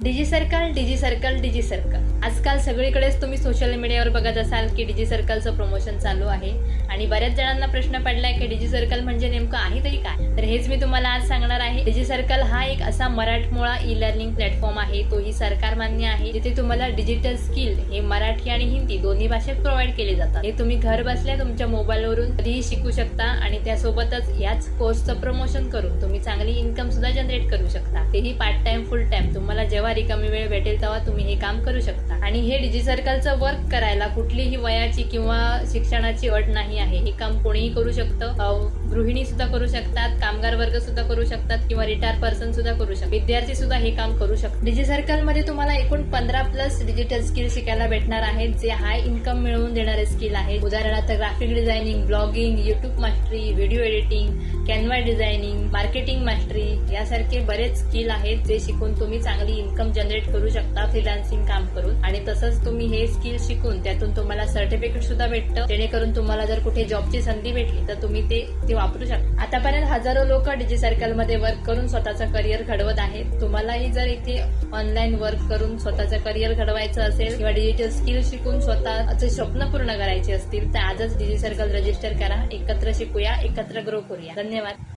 डिजी circle आजकाल सगळीकडेच तुम्ही सोशल मीडियावर बघत असाल की डिजी सर्कलचं प्रमोशन चालू आहे आणि बऱ्याच जणांना प्रश्न पडलाय की डिजी सर्कल म्हणजे नेमकं आहे तरी काय. तर हेच मी तुम्हाला आज सांगणार आहे. डिजी सर्कल हा एक असा मराठमोळा ई लर्निंग प्लॅटफॉर्म आहे, तोही सरकार मान्य आहे, जिथे तुम्हाला डिजिटल स्किल हे मराठी आणि हिंदी दोन्ही भाषेत प्रोव्हाइड केले जातात. हे तुम्ही घर बसल्या तुमच्या मोबाईलवरून कधीही शिकू शकता आणि त्यासोबतच याच कोर्सचं प्रमोशन करून तुम्ही चांगली इन्कम सुद्धा जनरेट करू शकता. तेही पार्ट टाइम फुल टाइम. तुम्हाला जेव्हा रिकामी वेळ भेटेल तेव्हा तुम्ही हे काम करू शकता. आणि हे डिजी सर्कलचं वर्क करायला कुठलीही वयाची किंवा शिक्षणाची अट नाही आहे. हे काम कोणीही करू शकतं. गृहिणी सुद्धा करू शकतात, कामगार वर्ग सुद्धा करू शकतात किंवा रिटायर पर्सन सुद्धा करू शकतात, विद्यार्थी सुद्धा हे काम करू शकतात. डिजी सर्कल मध्ये तुम्हाला एकूण 15+ डिजिटल स्किल शिकायला भेटणार आहेत, जे हाय इन्कम मिळवून देणारे स्किल आहेत. उदाहरणार्थ graphic designing, blogging, YouTube mastery, video editing, Canva designing, marketing mastery यासारखे बरेच स्किल आहेत, जे शिकून तुम्ही चांगली इन्कम जनरेट करू शकता फ्रीलान्सिंग काम करून. आणि तसंच तुम्ही हे स्किल शिकून त्यातून तुम्हाला सर्टिफिकेट सुद्धा भेटतं, जेणेकरून तुम्हाला जर कुठे जॉबची संधी भेटली तर तुम्ही ते वापरू शकता. आतापर्यंत हजारो लोक डिजी सर्कल मध्ये वर्क करून स्वतःचं करिअर घडवत आहेत. तुम्हालाही जर इथे ऑनलाईन वर्क करून स्वतःचं करिअर घडवायचं असेल किंवा डिजिटल स्किल शिकून स्वतःचे स्वप्न पूर्ण करायचे असतील तर आजच डिजी सर्कल रजिस्टर करा. एकत्र शिकूया, एकत्र ग्रो करूया. धन्यवाद.